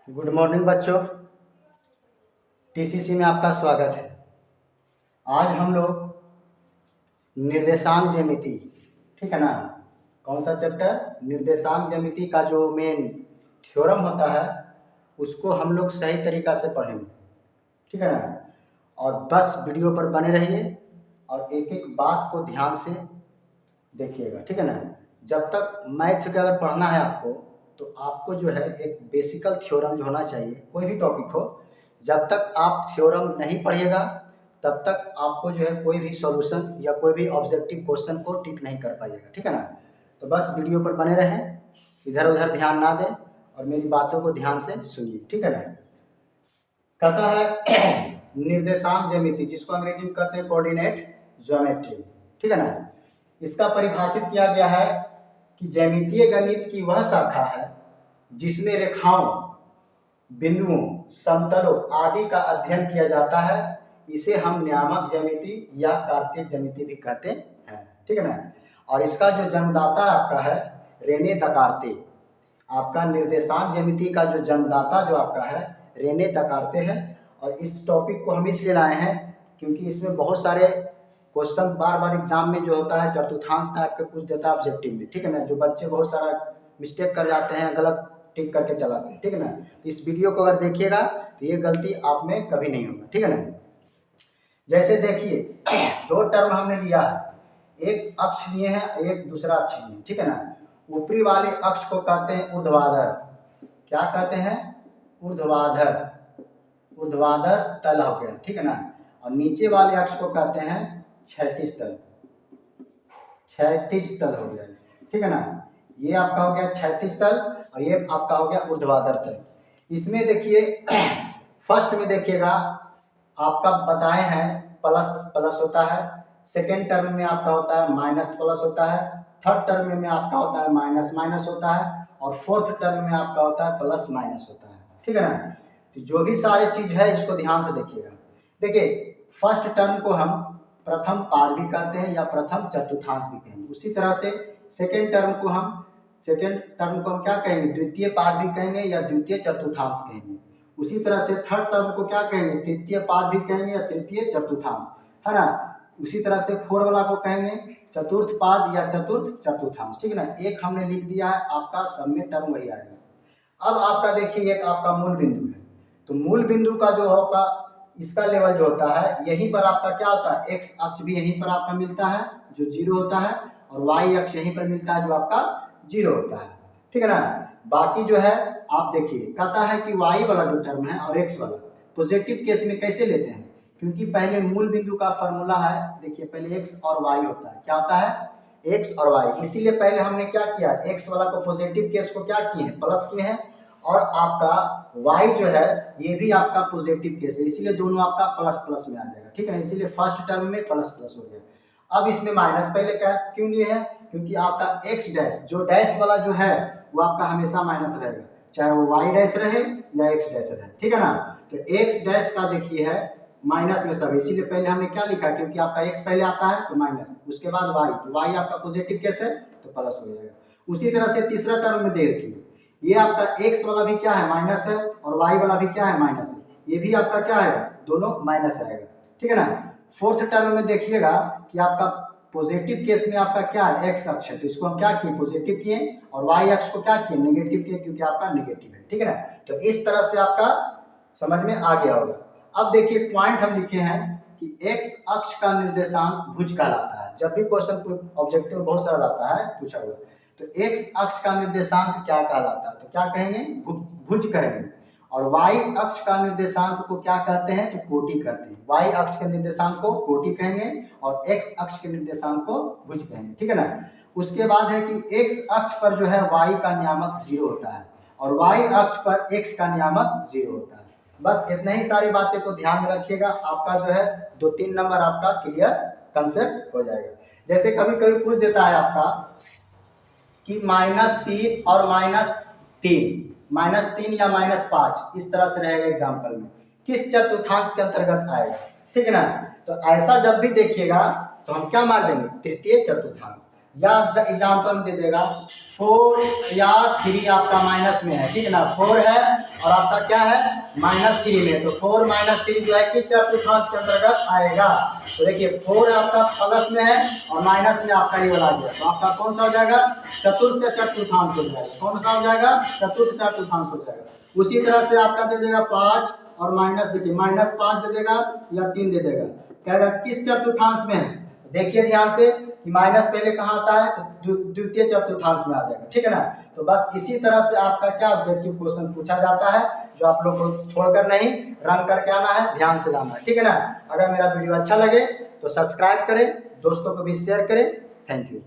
Good morning बच्चों। TCC में आपका स्वागत है। आज हम लोग निर्देशांक ज्यामिति, ठीक है ना, कौन सा चैप्टर? निर्देशांक ज्यामिति का जो मेन थ्योरम होता है उसको हम लोग सही तरीका से पढ़ेंगे, ठीक है ना। और बस वीडियो पर बने रहिए और एक एक बात को ध्यान से देखिएगा, ठीक है ना। जब तक मैथ का अगर पढ़ना है आपको तो आपको जो है एक बेसिकल थ्योरम जो होना चाहिए, कोई भी टॉपिक हो, जब तक आप थ्योरम नहीं पढ़िएगा तब तक आपको जो है कोई भी सॉल्यूशन या कोई भी ऑब्जेक्टिव क्वेश्चन को टिक नहीं कर पाइएगा, ठीक है ना। तो बस वीडियो पर बने रहें, इधर उधर ध्यान ना दें और मेरी बातों को ध्यान से सुनिए, ठीक है ना। कहता है निर्देशांक ज्यामिति, जिसको अंग्रेजी में कहते हैं कोऑर्डिनेट ज्योमेट्री, ठीक है ना। इसका परिभाषित किया गया है कि ज्यामितीय गणित की वह शाखा है जिसमें रेखाओं, बिंदुओं, समतलों आदि का अध्ययन किया जाता है। इसे हम नियामक ज्यामिति या कार्तीय ज्यामिति भी कहते हैं, ठीक है ना। और इसका जो जन्मदाता आपका है रेने दकार्ते, आपका निर्देशांक ज्यामिति का जो जन्मदाता जो आपका है रेने दकार्ते है। और इस टॉपिक को हम इसलिए लाए हैं क्योंकि इसमें बहुत सारे क्वेश्चन बार बार एग्जाम में जो होता है चतुर्थांश टाइप के पूछ देता है ऑब्जेक्टिव में, ठीक है ना। जो बच्चे बहुत सारा मिस्टेक कर जाते हैं, गलत टिक करके चलाते हैं, ठीक है ना। तो इस वीडियो को अगर देखिएगा तो ये गलती आप में कभी नहीं होगा, ठीक है ना। जैसे देखिए दो टर्म हमने लिया है, एक अक्ष लिए हैं, एक दूसरा अक्ष लिए हैं, ठीक है ना। ऊपरी वाले अक्ष को कहते हैं ऊर्ध्वाधर, क्या कहते हैं? ऊर्ध्वाधर, ऊर्ध्वाधर तल हो गया, ठीक है ना। और नीचे वाले अक्ष को कहते हैं क्षैतिज तल, क्षैतिज तल हो गया, ठीक है ना। ये आपका हो गया क्षैतिज तल और ये आपका हो गया ऊर्ध्वाधर तल। इसमें देखिए फर्स्ट में देखिएगा आपका बताए हैं प्लस प्लस होता है, सेकेंड टर्म में आपका होता है माइनस प्लस होता है, थर्ड टर्म में आपका होता है माइनस माइनस होता है और फोर्थ टर्म में आपका होता है प्लस माइनस होता है, ठीक है ना। तो जो भी सारी चीज है इसको ध्यान से देखिएगा। देखिए फर्स्ट टर्म को हम प्रथम पाद भी कहते हैं या प्रथम चतुर्थांश भी कहेंगे। उसी तरह से सेकेंड टर्म को हम क्या कहेंगे? द्वितीय पाद भी कहेंगे या द्वितीय चतुर्थांश कहेंगे। उसी तरह से थर्ड टर्म को क्या कहेंगे? तृतीय पाद भी कहेंगे या तृतीय चतुर्थांश, है ना। उसी तरह से फोर वाला को कहेंगे चतुर्थ पाद या चतुर्थ चतुर्थांश, ठीक है ना। एक हमने लिख दिया है, आपका सब में टर्म वही आएगा। अब आपका देखिए एक आपका मूल बिंदु है, तो मूल बिंदु का जो होगा इसका लेवल जो होता है यहीं पर आपका क्या होता है? एक्स अक्ष भी यहीं पर आपका मिलता है जो 0 होता है और वाई अक्ष यहीं पर मिलता है जो आपका 0 होता है, ठीक है ना। बाकी जो है आप देखिए कहता है कि वाई वाला जो टर्म है और एक्स वाला पॉजिटिव केस में कैसे लेते हैं, क्योंकि पहले मूल बिंदु का फॉर्मूला है, देखिए पहले एक्स और वाई होता है, क्या होता है? एक्स और वाई। इसीलिए पहले हमने क्या किया, एक्स वाला को पॉजिटिव केस को क्या किए हैं? प्लस किए हैं, और आपका y जो है ये भी आपका पॉजिटिव केस है, इसीलिए दोनों आपका प्लस प्लस में आ जाएगा, ठीक है ना। इसीलिए फर्स्ट टर्म में प्लस प्लस हो गया। अब इसमें माइनस पहले क्या क्यों लिए है? क्योंकि आपका x डैश जो डैश वाला जो है वो आपका हमेशा माइनस रहेगा, चाहे वो y डैश रहे या x डैश रहे, ठीक है ना। तो x डैश का देखिए है माइनस में सब, इसीलिए पहले हमने क्या लिखा, क्योंकि आपका x पहले आता है तो माइनस, उसके बाद y, तो y आपका पॉजिटिव केस है तो प्लस हो जाएगा। उसी तरह से तीसरा टर्म में देखिए ये आपका x वाला भी क्या है? माइनस है, और y वाला भी क्या है? माइनस है, ये भी आपका क्या है? दोनों माइनस आएगा, ठीक है ना। फोर्थ टर्म में देखिएगा कि आपका पॉजिटिव केस में आपका क्या है? x अक्ष है, तो इसको हम क्या किए? पॉजिटिव किए, और y अक्ष को क्या किए? नेगेटिव किए, क्योंकि आपका नेगेटिव है, ठीक है ना। तो इस तरह से आपका समझ में आ गया होगा। अब देखिए पॉइंट हम लिखे हैं कि x अक्ष का निर्देशांक भुज कहलाता है। जब भी क्वेश्चन ऑब्जेक्टिव बहुत सारा रहता है पूछा हुआ, तो x अक्ष का निर्देशांक क्या कहलाता है? तो क्या कहेंगे? भुज कहेंगे। और y अक्ष का निर्देशांक को क्या कहते हैं? तो कोटि कहते हैं। y अक्ष के निर्देशांक को कोटि कहेंगे और x अक्ष के निर्देशांक को भुज कहेंगे, ठीक है ना। उसके बाद है कि x अक्ष पर जो है y का नियामक 0 होता है और y अक्ष पर x का नियामक 0 होता है। बस इतना ही सारी बातें को ध्यान में रखिएगा, आपका जो है 2-3 नंबर आपका क्लियर कंसेप्ट हो जाएगा। जैसे कभी कभी पूछ देता है आपका कि -3 और -3 या -5 इस तरह से रहेगा एग्जाम्पल में, किस चतुर्थांश के अंतर्गत आएगा, ठीक है ना। तो ऐसा जब भी देखिएगा तो हम क्या मार देंगे? तृतीय चतुर्थांश। या एग्जाम्पल दे देगा 4 या 3 आपका माइनस में है, ठीक है ना, 4 है और आपका क्या है -3 में, तो 4 - 3 जो है किस चतुर्थांश के अंतर्गत आएगा। तो देखिए 4 आपका प्लस में है और माइनस में आपका ये वाला आ गया, तो आपका कौन सा हो जाएगा चतुर्थ चतुर्थांश हो जाएगा। कौन सा हो जाएगा चतुर्थ चतुर्थांश हो जाएगा। उसी तरह से आपका दे देगा 5 और माइनस, देखिए -5 दे देगा या 3 दे देगा, कहेगा किस चतुर्थांश में है। देखिए ध्यान से कि माइनस पहले कहाँ आता है तो द्वितीय चतुर्थांश में आ जाएगा, ठीक है ना। तो बस इसी तरह से आपका क्या ऑब्जेक्टिव क्वेश्चन पूछा जाता है, जो आप लोग को छोड़कर नहीं रन करके आना है, ध्यान से लाना है, ठीक है ना। अगर मेरा वीडियो अच्छा लगे तो सब्सक्राइब करें, दोस्तों को भी शेयर करें। Thank you.